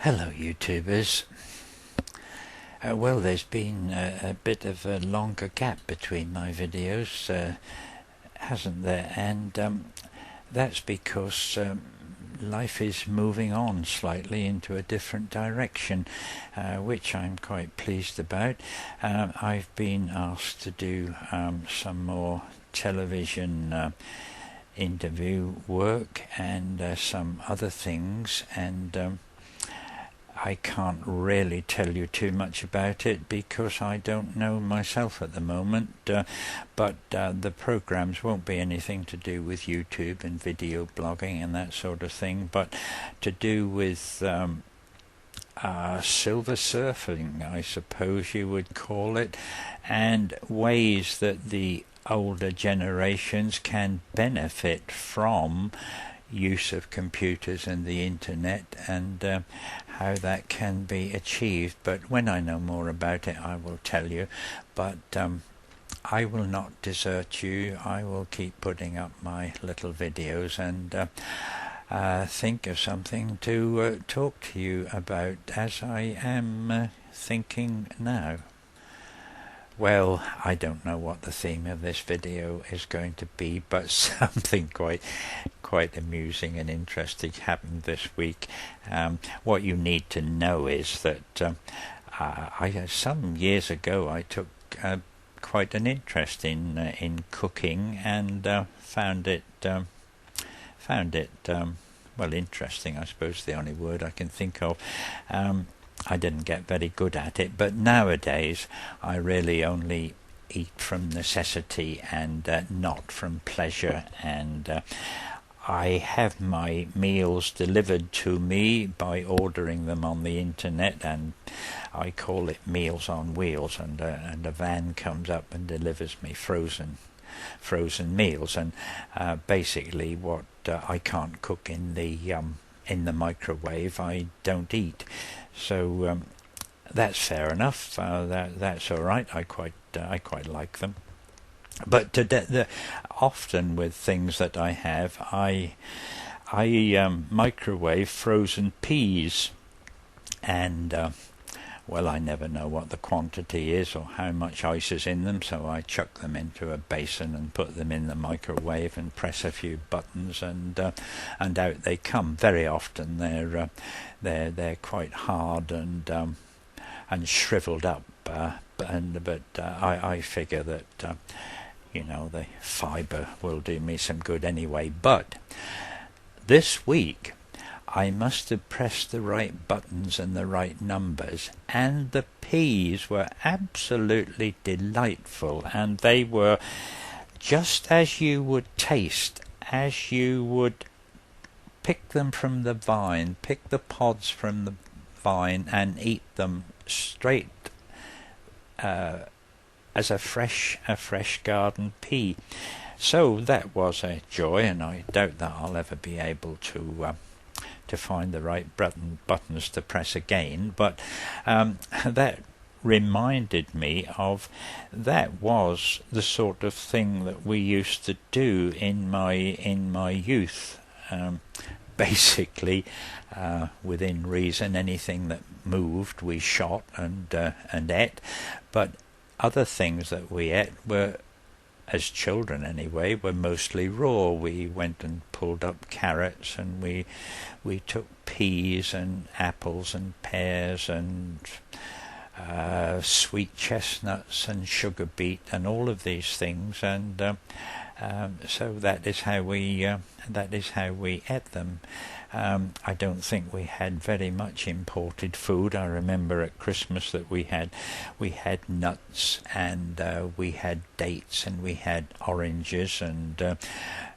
Hello YouTubers. Well, there's been a bit of a longer gap between my videos, hasn't there? And that's because life is moving on slightly into a different direction, which I'm quite pleased about. I've been asked to do some more television interview work and some other things, and I can't really tell you too much about it because I don't know myself at the moment, but the programs won't be anything to do with YouTube and video blogging and that sort of thing, but to do with silver surfing, I suppose you would call it, and ways that the older generations can benefit from use of computers and the internet, and how that can be achieved. But when I know more about it, I will tell you. But I will not desert you. I will keep putting up my little videos and think of something to talk to you about, as I am thinking now. Well, I don't know what the theme of this video is going to be, but something quite amusing and interesting happened this week. What you need to know is that some years ago I took quite an interest in cooking, and found it well, interesting, I suppose, the only word I can think of. I didn't get very good at it, but nowadays I really only eat from necessity and not from pleasure, and I have my meals delivered to me by ordering them on the internet, and I call it Meals on Wheels, and a van comes up and delivers me frozen meals, and basically what I can't cook in the microwave, I don't eat. So that's fair enough. That's all right. I quite like them. But often with things that I have, I microwave frozen peas, and well, I never know what the quantity is or how much ice is in them, so I chuck them into a basin and put them in the microwave and press a few buttons, and out they come. Very often they're quite hard and shriveled up, but I figure that the fibre will do me some good anyway. But this week I must have pressed the right buttons and the right numbers, and the peas were absolutely delightful, and they were just as you would taste, as you would pick them from the vine, pick the pods from the vine and eat them straight as a fresh garden pea. So that was a joy, and I doubt that I'll ever be able to find the right buttons to press again, but that reminded me of that was the sort of thing that we used to do in my youth. Basically, within reason, anything that moved we shot and ate, but other things that we ate were, as children anyway, were mostly raw. We went and pulled up carrots, and we took peas and apples and pears and sweet chestnuts and sugar beet and all of these things, and so that is how we ate them. I don't think we had very much imported food. I remember at Christmas that we had nuts, and we had dates, and we had oranges, and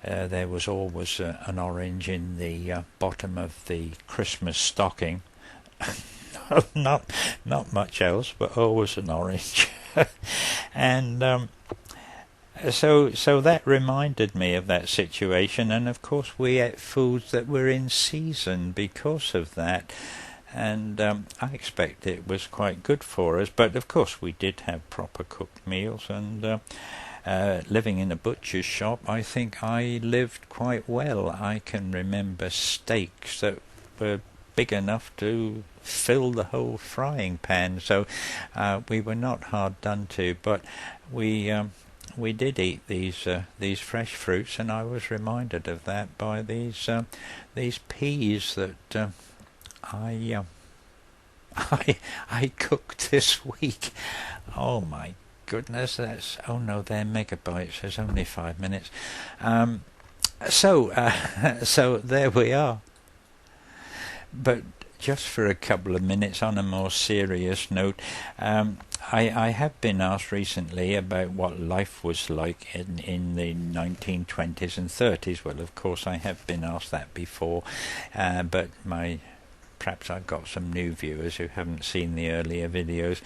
there was always an orange in the bottom of the Christmas stocking. not much else, but always an orange. And so that reminded me of that situation, and of course we ate foods that were in season because of that, and I expect it was quite good for us. But of course we did have proper cooked meals, and living in a butcher's shop, I think I lived quite well. I can remember steaks that were big enough to fill the whole frying pan. So we were not hard done to, but we did eat these fresh fruits, and I was reminded of that by these peas that I I cooked this week. Oh my goodness, oh no, they're megabytes. There's only 5 minutes. So there we are. But just for a couple of minutes, on a more serious note, I have been asked recently about what life was like in the 1920s and 30s. Well, of course, I have been asked that before, but perhaps I've got some new viewers who haven't seen the earlier videos,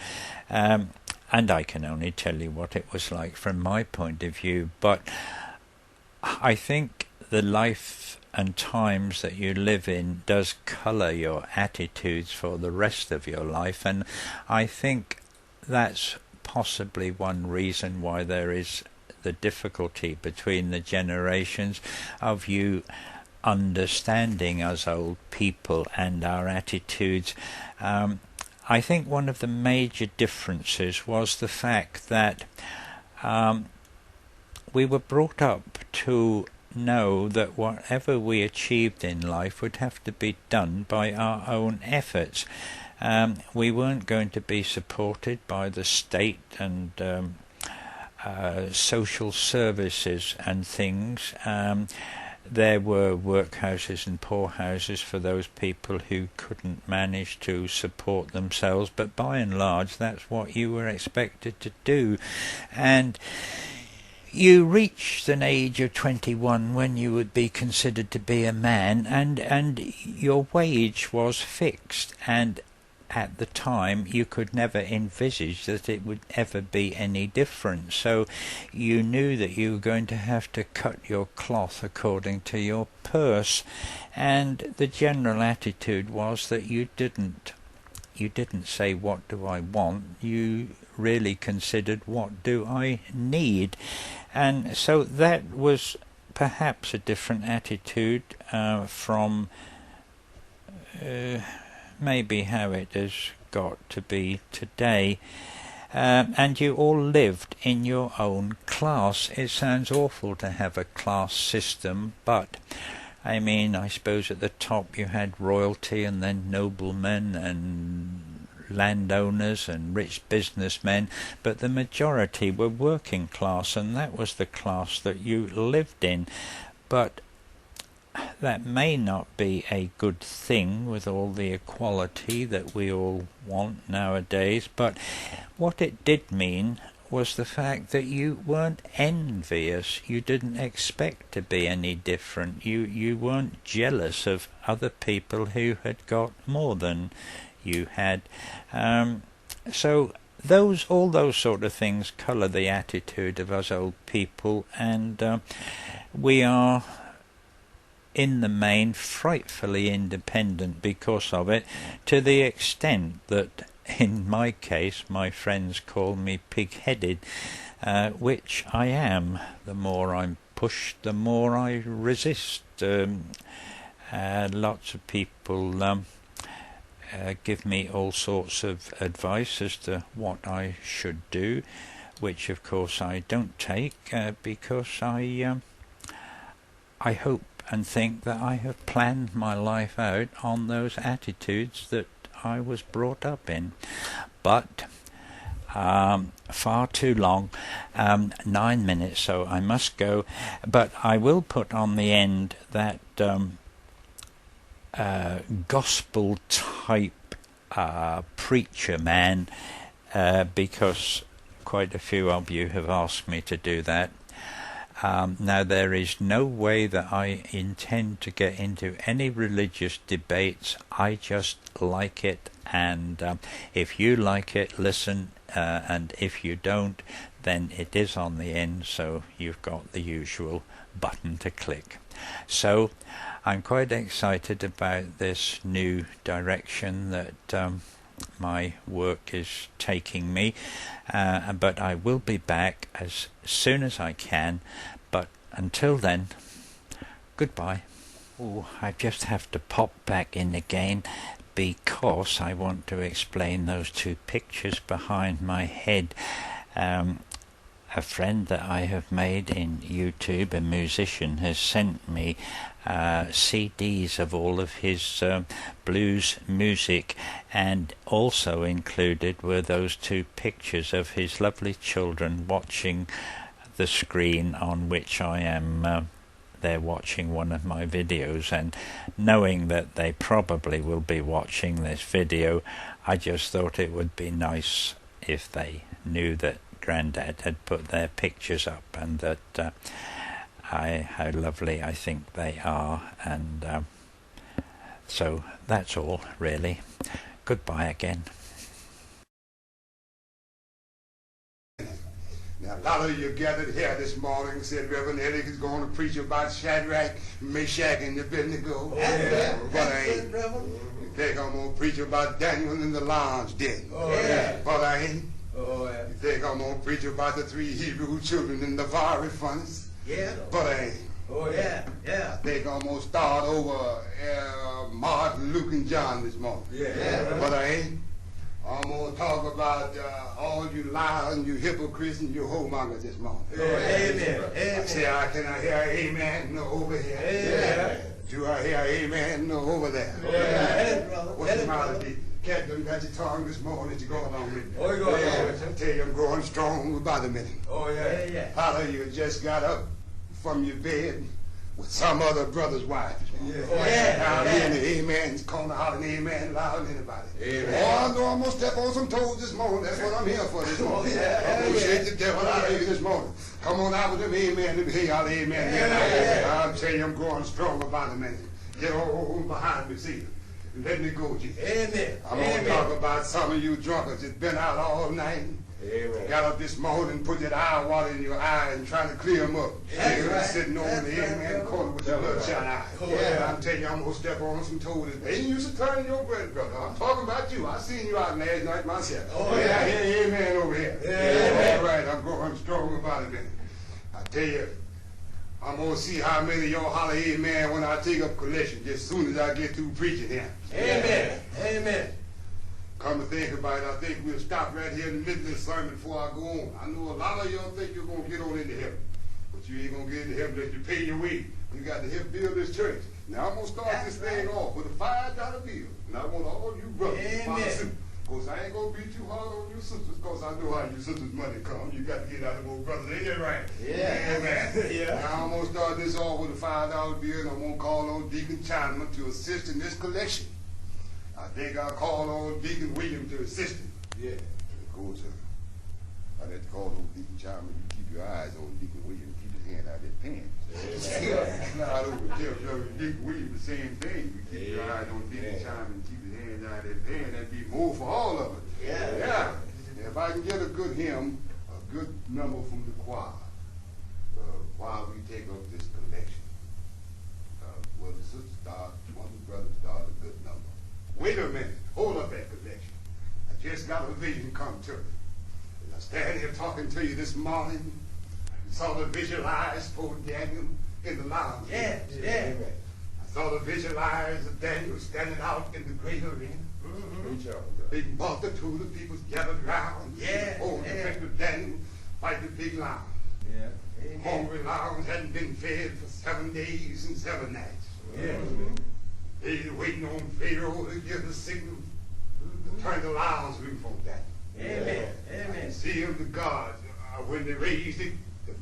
and I can only tell you what it was like from my point of view. But I think the life and times that you live in does colour your attitudes for the rest of your life, and I think that's possibly one reason why there is the difficulty between the generations of you understanding us old people and our attitudes. I think one of the major differences was the fact that we were brought up to know that whatever we achieved in life would have to be done by our own efforts. We weren't going to be supported by the state and social services and things. There were workhouses and poorhouses for those people who couldn't manage to support themselves, but by and large that's what you were expected to do. And you reached an age of 21 when you would be considered to be a man, and your wage was fixed, and at the time you could never envisage that it would ever be any different. So you knew that you were going to have to cut your cloth according to your purse, and the general attitude was that you didn't say, what do I want? You really considered, what do I need? And so that was perhaps a different attitude from maybe how it has got to be today. And you all lived in your own class. It sounds awful to have a class system, but I mean, I suppose at the top you had royalty, and then noblemen and landowners and rich businessmen, but the majority were working class, and that was the class that you lived in. But that may not be a good thing with all the equality that we all want nowadays, but what it did mean was the fact that you weren't envious. You didn't expect to be any different. You weren't jealous of other people who had got more than you had. So all those sort of things colour the attitude of us old people, and we are in the main frightfully independent because of it, to the extent that in my case my friends call me pig-headed, which I am. The more I'm pushed, the more I resist. Lots of people give me all sorts of advice as to what I should do, which of course I don't take, because I hope and think that I have planned my life out on those attitudes that I was brought up in. But far too long, 9 minutes, so I must go. But I will put on the end that gospel type preacher man, because quite a few of you have asked me to do that. Now, there is no way that I intend to get into any religious debates. I just like it, and if you like it, listen, and if you don't, then it is on the end, so you've got the usual button to click. So I'm quite excited about this new direction that my work is taking me, but I will be back as soon as I can. But until then, goodbye. Oh, I just have to pop back in again because I want to explain those two pictures behind my head. A friend that I have made in YouTube, a musician, has sent me CDs of all of his blues music, and also included were those two pictures of his lovely children watching the screen on which I am they're watching one of my videos, and knowing that they probably will be watching this video, I just thought it would be nice if they knew that Grandad had put their pictures up, and that how lovely I think they are. And so that's all really. Goodbye again. Now, a lot of you gathered here this morning said Reverend Ellick is going to preach about Shadrach, Meshach, and Abednego. Oh, yeah. But I ain't. You think I'm going to preach about Daniel in the lion's den. Oh, yeah. But I ain't. Oh, yeah. You think I'm going to preach about the 3 Hebrew children in the fiery furnace. Yeah. But I ain't. Oh, yeah. Yeah. I think I'm going to start over Martin, Luke, and John this morning. Yeah. But I ain't. I'm going to talk about all you liars and you hypocrites and you whoremongers this morning. Oh, amen. I say, can I hear amen over here? Amen. Do I hear amen over there? Oh, yeah. Brother. What's the matter, D? Cat done got your tongue this morning to go along with me. Oh, you go along with I tell you, I'm growing strong about a minute. Oh, yeah. Yeah. Hallelujah, just got up from your bed with some other brother's wife. Yeah. Now, me and the amen's calling out an amen loud than anybody. Amen. Oh, I know I'm going to step on some toes this morning. That's what I'm here for this morning. Yeah. I'm going to shake the devil out of you this morning. Come on out with them amen. Let me hear y'all amen. I'm telling you, I'm growing strong about a minute. Get on behind me, see. Let me go, Jesus. Amen. I'm going to talk about some of you drunkards that's been out all night. Amen. Got up this morning, put that eye water in your eye and trying to clear them up. That's You're right. sitting over the amen corner with your bloodshot eye. Oh, yeah. I'm telling you, I'm going to step on some toes. They ain't used to turn your bread, brother. I'm talking about you. I seen you out last night myself. Oh, yeah. I hear amen over here. Amen. All right, I'm growing strong about it then. I tell you, I'm going to see how many of y'all holler amen when I take up collection just as soon as I get through preaching here. Amen. Amen. Come to think about it, I think we'll stop right here in the middle of the sermon before I go on. I know a lot of y'all think you're going to get on into heaven, but you ain't going to get into heaven unless you pay your way. You got to help build this church. Now I'm going to start this thing off with a $5 bill. And I want all you brothers to follow suit. Because I ain't going to be too hard on you sisters, because I know how you sisters' money come. You got to get out of those brothers. Ain't that right? Yeah. Amen. Yeah. Now I'm going to start this off with a $5 bill, and I'm going to call on Deacon Chinaman to assist in this collection. I think I'll call on Deacon William to assist him. Yeah. Go to. I'd have to call on Deacon Chinaman. You keep your eyes on Deacon William. Keep his hand out of that pen. I don't tell Deacon William the same thing. You keep your eyes on Deacon Chinaman. Keep his hand out of that pen. That'd be more for all of us. Yeah. If I can get a good hymn, a good number from the choir, while we take up this collection. Well, the sister started, one of the brothers started a good number. Wait a minute, hold up that collection. I just got a vision come to me. As I stand here talking to you this morning, I saw the visualized for Daniel in the lion's den. Yeah. I saw the visualized of Daniel standing out in the great arena. Big multitude of people gathered around. Yeah. Oh, the picture of Daniel fight the big lion. Yeah. Hungry lions hadn't been fed for 7 days and 7 nights. Yeah. They were waiting on Pharaoh to give the signal to turn the lions loose on that. Amen. And Amen. see him to God when they raised the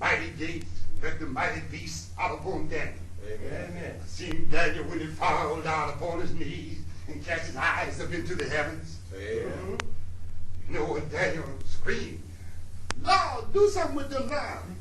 mighty gates, let the mighty beasts out upon Daniel. Amen. I seen Daniel when he fell down upon his knees and cast his eyes up into the heavens. Amen. You know what Daniel screamed? Lord, do something with them lions.